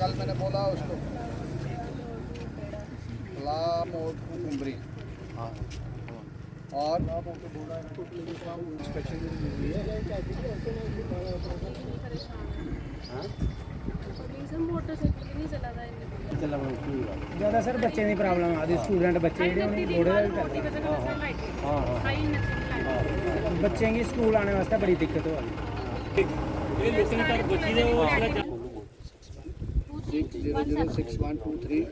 कल मैंने बोला उसको कुमरी और ज़्यादा सर बच्चे की प्रॉब्लम आती स्टूडेंट बच्चे बच्चे की स्कूल आने वास्ते बड़ी दिक्कत हो रही 606123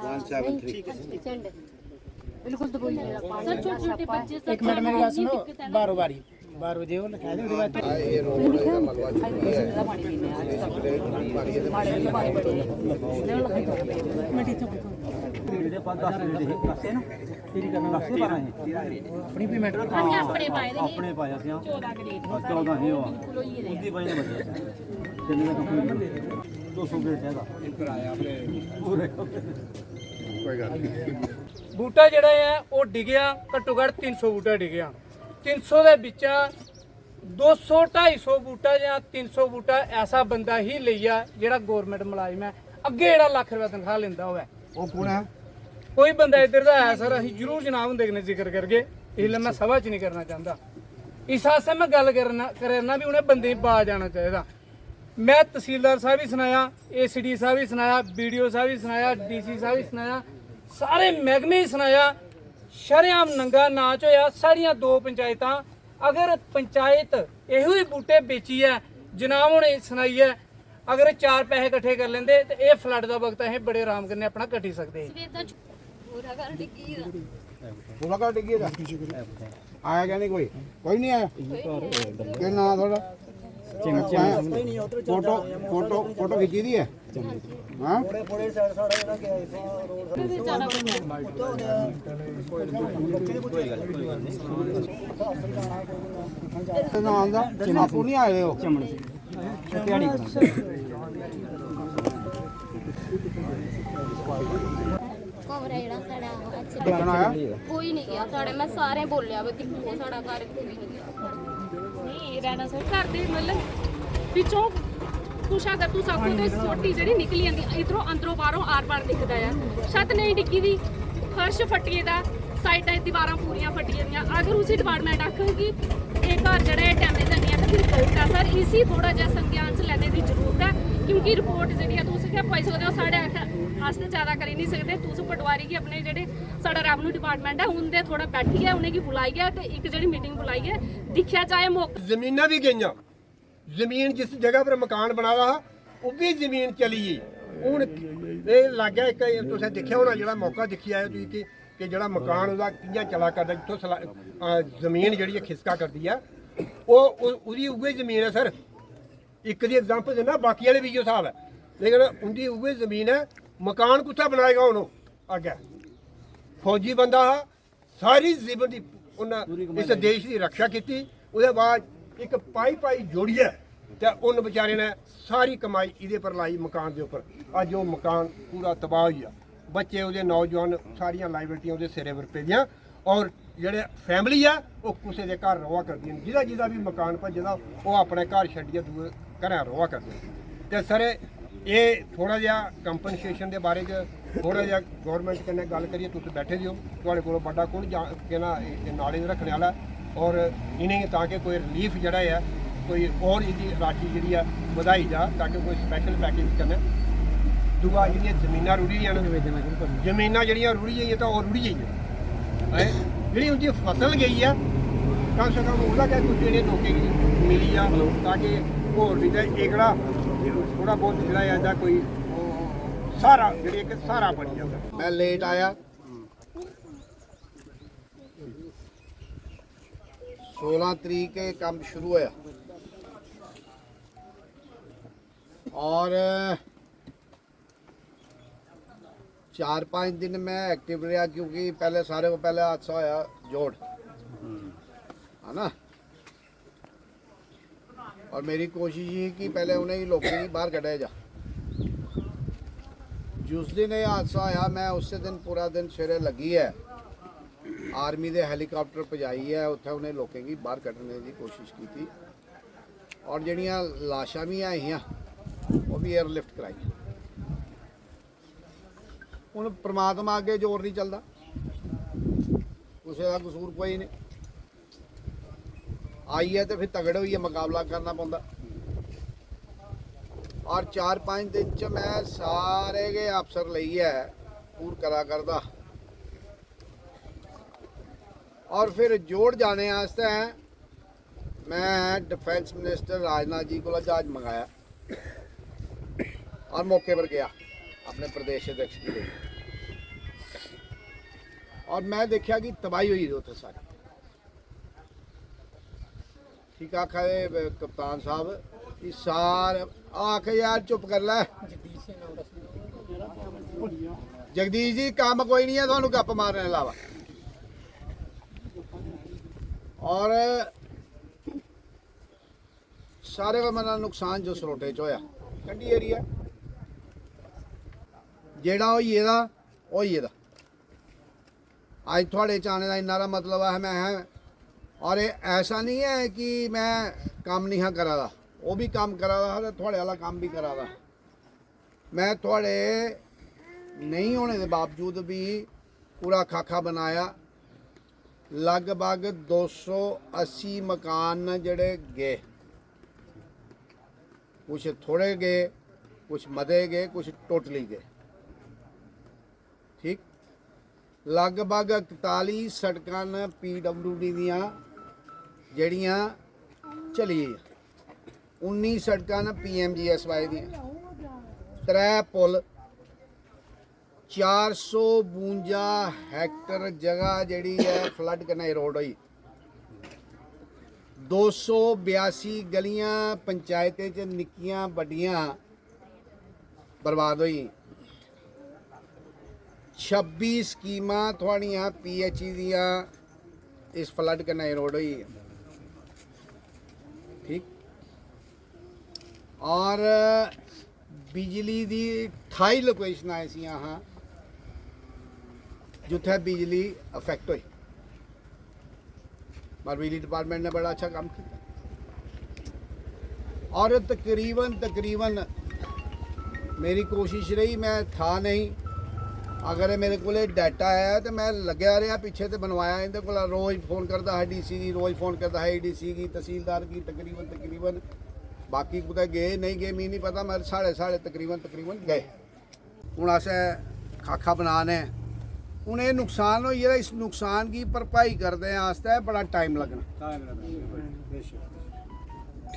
173 बिल्कुल तो बोलिए सर छोटे बच्चे एक मिनट मेरी बात सुनो 12 बारी 12 बजे वो लिखा दे उसके बाद ये रोड का मलबा चुका है अपनी पेमेंट अपने पाए थे अपने पाया ਸੀ 14 ग्रेड 14 ਹੀ ਹੋਆ ਉਹਦੀ ਬਾਈ ਨੇ ਬਚਿਆ ਕਿੰਨੇ ਦਾ ਕੰਪਨੀ 200 ਗ੍ਰੇਡ ਹੈਗਾ ਪੂਰੇ कोई गल नहीं बूटा ਜਿਹੜਾ ਹੈ ਉਹ ਡਿੱਗਿਆ ਘੱਟੋ ਘੱਟ 300 ਬੂਟਾ ਡਿੱਗਿਆ 300 ਦੇ ਵਿੱਚ 200 250 ਬੂਟਾ ਜਾਂ 300 ਬੂਟਾ ਐਸਾ ਬੰਦਾ ਹੀ ਲਈਆ ਜਿਹੜਾ ਗਵਰਨਮੈਂਟ ਮੁਲਾਜ਼ਮ ਹੈ ਅੱਗੇ ਜਿਹੜਾ ਲੱਖ ਰੁਪਏ ਤਨਖਾਹ ਲੈਂਦਾ ਹੋਵੇ वो कौन है ਕੋਈ ਬੰਦਾ ਇੱਧਰ ਦਾ ਹੈ ਸਰ ਅਸੀਂ ਜ਼ਰੂਰ ਜਨਾਬ ਹੁੰਦੇ ਨੇ ਜ਼ਿਕਰ ਕਰਕੇ ਇਸ ਲਈ ਮੈਂ ਸਭਾ 'ਚ ਨਹੀਂ ਕਰਨਾ ਚਾਹੁੰਦਾ ਇਸ ਹਾਸੇ ਮੈਂ ਗੱਲ ਕਰਨਾ ਵੀ ਉਹਨੇ ਬੰਦੇ ਬਾਜ ਜਾਣਾ ਚਾਹੀਦਾ ਮੈਂ ਤਹਿਸੀਲਦਾਰ ਸਾਹਿਬ ਵੀ ਸੁਣਾਇਆ ਏਸੀਡੀ ਸਾਹਿਬ ਵੀ ਸੁਣਾਇਆ ਵੀਡੀਓ ਸਾਹਿਬ ਵੀ ਸੁਣਾਇਆ ਡੀਸੀ ਸਾਹਿਬ ਵੀ ਸੁਣਾਇਆ ਸਾਰੇ ਮਹਿਕਮੇ ਹੀ ਸੁਣਾਇਆ ਸ਼ਰੇਆਮ ਨੰਗਾ ਨਾਚ ਹੋਇਆ ਸਾਰੀਆਂ ਦੋ ਪੰਚਾਇਤਾਂ ਅਗਰ ਪੰਚਾਇਤ ਇਹੋ ਹੀ ਬੂਟੇ ਵੇਚੀ ਹੈ ਜਨਾਬ ਹੁਣੇ ਸੁਣਾਈ ਹੈ अगर 4 पैसे इकट्ठे कर लेंदे तो ये फ्लड का वक्त अं बड़े आराम करने अपना कटी सकते पूरा घर डिग्गी था आया क्या नहीं कोई नहीं आया क्या ना थोड़ा फोटो फोटो फोटो खींची दी है हाँ आपू नहीं आए हो ਦਿਹਾੜੀ कमरा जेड़ा साढ़ा अच्छा देखना आया कोई नहीं गया साढ़े मैं सारे बोलिया वे दिक्खो साढ़ा घर कोई नहीं गया नहीं रहना सर घर दे मतलब पिछों कुछ अगर तू आखो तो सोटी जेह्ड़ी निकली जंदी इधरों अंदरों बाहरों आर पार दिखदा है छत नहीं डिग्गी दी फर्श फट्टिए दा साइडां दीवारां पूरियां फट्टिए दियां अगर उसी डिपार्टमेंट आखेगी ये घर जेह्ड़ा डैमेज नहीं है तो फिर गलत है सर इसी थोड़ा जिहा संज्ञान च लैने की जरूरत है क्योंकि रिपोर्ट जेह्ड़ी है तुस क्या पाई सकदे हो साढ़े आस्ते ज़्यादा करी नहीं सकदे तुस पटवारी गी अपने जेह्ड़े साढ़ा रेवन्यू डिपार्टमेंट है उंदे थोड़ा बैठिए उनेंगी बुलाइए ते इक जेह्ड़ी मीटिंग बुलाइए दिक्खेआ जाए मौका जमीनां भी गईयां जमीन जिस जगह पर मकान बना दा हा ओह भी जमीन चली गई हुण एह लग गया इक तुसें दिक्खेआ होना जेह्ड़ा मौका दिक्खी आए तुसीं कि जेह्ड़ा मकान ओह्दा कि'यां चला करदा जित्थों जमीन जेह्ड़ी खिसका करदी है ओह्दी उ'ऐ जमीन है सर इक दी एग्जाम्पल दिन्ना बाकी आह्ले भी इ'यो स्हाब है लेकिन उं'दी उ'ऐ जमीन है मकान कुत्थै बनाएगा हून अग्गें फौजी बंदा हा सारी जीवन दी उन्नै इस देश दी रक्षा कीती ओह्दे बाद इक पाई जोड़ियै ते उन्न बेचारे ने सारी कमाई इहदे पर लाई मकान दे उप्पर अज्ज ओह् मकान पूरा तबाह होई गेआ बच्चे ਉਹਦੇ नौजवान सारियां लाइबिलिटियां ਉਹਦੇ सिरे पर पेदियां और ਜਿਹੜੇ फैमिली है वो कुसै दे घर रवा करदियां ਜਿਹਦਾ भी मकान भज्जदा ਉਹ ਆਪਣੇ ਘਰ ਛੱਡੀਏ ਦੂਏ घरें रवा करदे ते सर ਇਹ थोड़ा जिहा कंपनसेशन दे बारे च थोड़ा जिहा गौरमेंट कन्नै गल करिए तुस बैठे दे हो तुहाड़े कोल बड्डा कुल के ना नाले रखने वाला और इनेंगी ताकि कोई रिलीफ जेह्ड़ा है कोई और इहदी राशि जेह्ड़ी है बधाई जा ताकि कोई स्पैशल पैकेज कन्नै दूआ जेह्ड़ियां जमीनां रुढ़ी दियां न जमीनां जेह्ड़ियां रुढ़ी गेइयां तां ओह् रुढ़ी गेइयां है जेह्ड़ी उं'दी फसल गई है कम से कम ओह्दा क्या कुछ जेह्ड़े लोकें गी मिली जा ताकि होर भी ते एकड़ा थोड़ा बहुत जेह्ड़ा ऐ कोई सहारा जेह्ड़ी इक सहारा बनी जाए मैं लेट आया 16 तरीक के काम शुरू होया और 4-5 दिन मैं एक्टिव रहा क्योंकि पहले सारे को पहले हादसा होया जोड़ है ना और मेरी कोशिश ये कि पहले उन्हें ही लोगों की बाहर कढ़ाया जा जिस दिन ये हादसा होया मैं उस दिन पूरा दिन सवेरे लगी है आर्मी के हैलीकॉप्टर पजाई है उत्थे उन्हें लोगों की बाहर कढ़ने की कोशिश की थी और जड़ियाँ लाशां भी आईयां वो भी एयरलिफ्ट कराई। हुण परमात्मा अगे जोर नहीं चलता, किसी का कसूर कोई नहीं। आई है तो फिर तगड़े होइए मुकाबला करना पौंदा। और 4-5 दिन च मैं सारे के अफसर लइए पूर करा करदा, और फिर जोड़ जाने वास्ते मैं डिफेंस मिनिस्टर राजनाथ जी को जहाज मंगाया और मौके पर गया अपने प्रदेश अध्यक्ष के लिए, और मैं देखा कि तबाही हुई उत्थे सारी। ठीक आखा कप्तान साहब कि सारे आख यार चुप कर लै जगदीश जी, काम कोई नहीं है थानू गप मारने अलावा। और सारे का मेरा नुकसान जो सरोटे च होया कंडी एरिया जेड़ा होई एदा होई एदा। अज थोड़े चाने का इन्ना मतलब है मैं है, और ये ऐसा नहीं है कि मैं काम नहीं हाँ करा दा, वो भी काम करा दा, थोड़े वाला काम भी करा दा। मैं थोड़े नहीं होने के बावजूद भी पूरा खाका बनाया। लगभग 280 मकान जड़े गए, कुछ थोड़े गए, कुछ मदे गए, कुछ टोटली गए। ठीक, लगभग 41 सड़कां PWD दियां जड़ियां चली, 19 सड़कां PMGSY दियां, 3 पुल, 452 हैक्टर जगह जड़ी है फ्लड कन्नै रोड हुई, 282 गलियां पंचायतें च निक्कियां बड्डियां बर्बाद हुई, 26 स्कीमां थोड़ियां PHE दियां इस फ्लड कन्नै रोड हुई। ठीक, और बिजली दी 28 लोकेशन ऐसियां हाँ जिथे बिजली अफेक्ट हुई, पर बिजली डिपार्टमेंट ने बड़ा अच्छा काम किया। और तकरीबन मेरी कोशिश रही, मैं था नहीं, अगर मेरे को डाटा है तो मैं लग्या रहा पीछे तो बनवाया। इनके को रोज़ फोन करता है DC की, रोज़ फोन करता है ADC की, तहसीलदार की, तकरीबन बाकी कुछ गए नहीं गए मी नहीं पता, मैं साढ़े तकरीबन गए। हूँ अस खाका बनाने हूँ ये नुकसान हो, इस नुकसान की भरपाई करने आस्ते बड़ा टाइम लगना।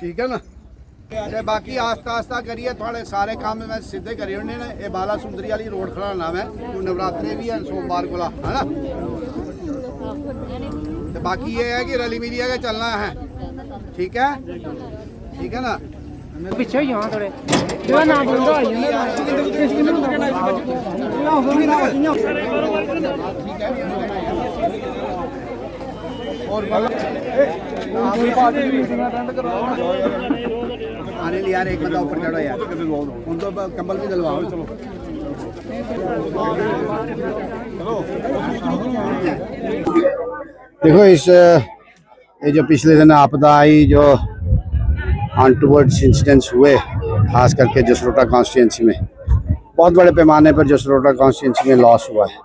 ठीक है ना, ते बाकी आस्ता करिए थोड़े सारे काम मैं सीधे करी होने ने। ये बाला सुंदरी वाली रोड खड़ाना मैं, नवरात्रे भी है सोमवार को, है ना। तो बाकी ये है कि रली मिली है चलना है। ठीक है ना, पीछे ही यहाँ थोड़े जो ना बोलता आने लिया यार, एक बंदा ऊपर चढ़ो यार, उन तो कंबल भी दिलवाओ। देखो ये जो पिछले दिन आपदा आई, जो अनटूवर्ड्स इंसिडेंट्स हुए खास करके जसरोटा कॉन्स्टिट्यूंसी में, बहुत बड़े पैमाने पर जसरोटा कॉन्स्टिट्यूंसी में लॉस हुआ है।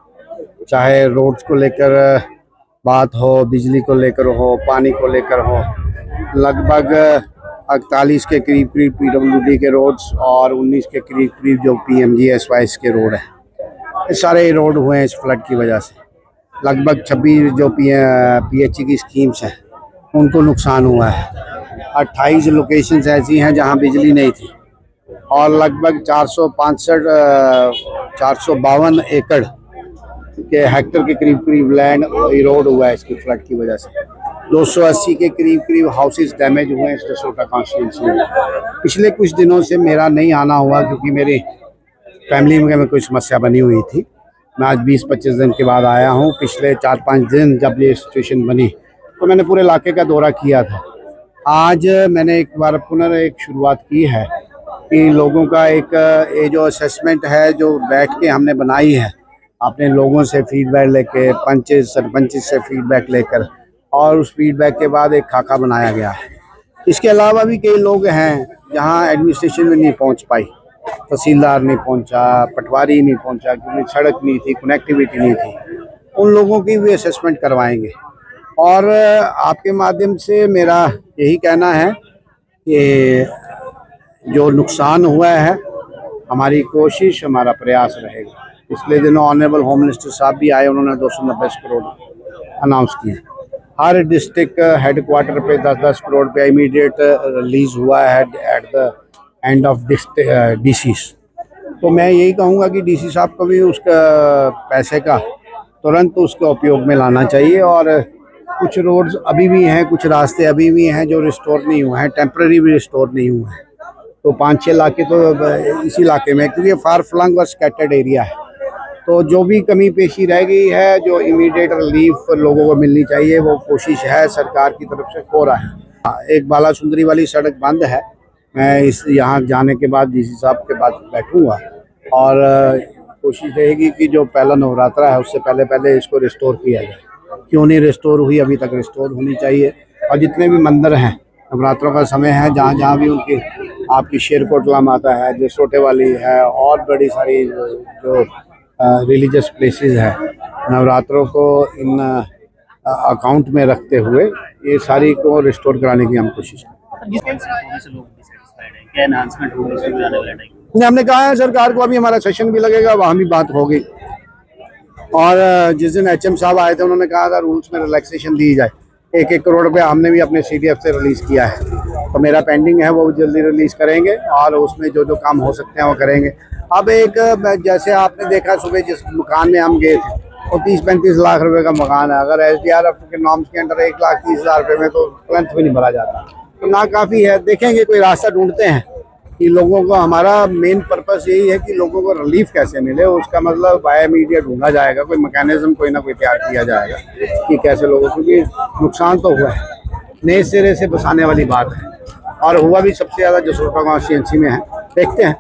चाहे रोड्स को लेकर बात हो, बिजली को लेकर हो, पानी को लेकर हो, लगभग 48 के करीब PWD के रोड्स और 19 के करीब जो PMGSY के रोड हैं, ये सारे रोड हुए हैं इस फ्लड की वजह से। लगभग 26 जो PHE की स्कीम्स हैं उनको नुकसान हुआ है। 28 लोकेशंस ऐसी हैं जहां बिजली नहीं थी, और लगभग 452 एकड़ के हेक्टर के करीब लैंड इरोड हुआ है इसकी फ्लड की वजह से। 280 के करीब हाउसेस डैमेज हुए हैं इस जसरोटा कॉन्स्टिट्यूंसी में। पिछले कुछ दिनों से मेरा नहीं आना हुआ क्योंकि मेरी फैमिली में कोई समस्या बनी हुई थी। मैं आज 20-25 दिन के बाद आया हूँ। पिछले 4-5 दिन जब ये सिचुएशन बनी तो मैंने पूरे इलाके का दौरा किया था। आज मैंने एक बार एक शुरुआत की है कि लोगों का ये जो असेसमेंट है जो बैठ के हमने बनाई है, अपने लोगों से फीडबैक लेके, पंचेस सरपंच से फीडबैक लेकर, और उस फीडबैक के बाद एक खाका बनाया गया है। इसके अलावा भी कई लोग हैं जहाँ एडमिनिस्ट्रेशन में नहीं पहुँच पाई, तहसीलदार नहीं पहुँचा, पटवारी नहीं पहुँचा, क्योंकि सड़क नहीं थी, कनेक्टिविटी नहीं थी। उन लोगों की भी असेसमेंट करवाएंगे। और आपके माध्यम से मेरा यही कहना है कि जो नुकसान हुआ है, हमारी कोशिश, हमारा प्रयास रहेगा। पिछले दिनों ऑनरेबल होम मिनिस्टर साहब भी आए, उन्होंने 290 करोड़ अनाउंस किए। हर डिस्ट्रिक्ट हेडक्वार्टर पे 10-10 करोड़ पे इमीडिएट रिलीज हुआ है एट द एंड ऑफ डीसीस। तो मैं यही कहूँगा कि डीसी साहब को भी उसका पैसे का तुरंत उसका उपयोग में लाना चाहिए। और कुछ रोड्स अभी भी हैं, कुछ रास्ते अभी भी हैं जो रिस्टोर नहीं हुए हैं, टेम्पररी भी रिस्टोर नहीं हुए हैं। तो 5-6 इलाके तो इसी इलाके में, क्योंकि फार फ्लंग और स्कैटर्ड एरिया है, तो जो भी कमी पेशी रह गई है, जो इमीडिएट रिलीफ लोगों को मिलनी चाहिए, वो कोशिश है सरकार की तरफ से हो रहा है। एक बाला सुंदरी वाली सड़क बंद है, मैं इस यहाँ जाने के बाद डीसी साहब के पास बैठूंगा और कोशिश रहेगी कि जो पहला नवरात्रा है उससे पहले पहले इसको रिस्टोर किया जाए। क्यों नहीं रिस्टोर हुई, अभी तक रिस्टोर होनी चाहिए। और जितने भी मंदिर हैं, नवरात्रों का समय है, जहाँ जहाँ भी उनकी आपकी शेरकोटला माता है, जसरोटे वाली है, और बड़ी सारी जो रिलीजियस प्लेसेस है, नवरात्रों को इन अकाउंट में रखते हुए ये सारी को रिस्टोर कराने की हम कोशिश करें। हमने कहा है सरकार को, अभी हमारा सेशन भी लगेगा, वहाँ भी बात होगी। और जिस दिन HM साहब आए थे, उन्होंने कहा था रूल्स में रिलैक्सेशन दी जाए। 1-1 करोड़ रुपया हमने भी अपने CDF से रिलीज़ किया है, तो मेरा पेंडिंग है, वो जल्दी रिलीज़ करेंगे और उसमें जो जो काम हो सकते हैं वो करेंगे। अब एक जैसे आपने देखा सुबह जिस मकान में हम गए थे, वो 30-35 लाख रुपए का मकान है। अगर SDRF के नॉर्म्स के अंडर 1,30,000 रुपये में तो तुरंत भी नहीं भरा जाता, तो ना काफ़ी है। देखेंगे, कोई रास्ता ढूंढते हैं कि लोगों को, हमारा मेन पर्पस यही है कि लोगों को रिलीफ कैसे मिले। उसका मतलब बाय मीडिया ढूंढा जाएगा, कोई मैकेनिज्म कोई ना कोई तैयार किया जाएगा कि कैसे लोगों को, क्योंकि नुकसान तो हुआ है, नए सिरे से बसाने वाली बात है। और हुआ भी सबसे ज़्यादा जसरोटा कॉन्स्टिट्यूंसी में है। देखते हैं।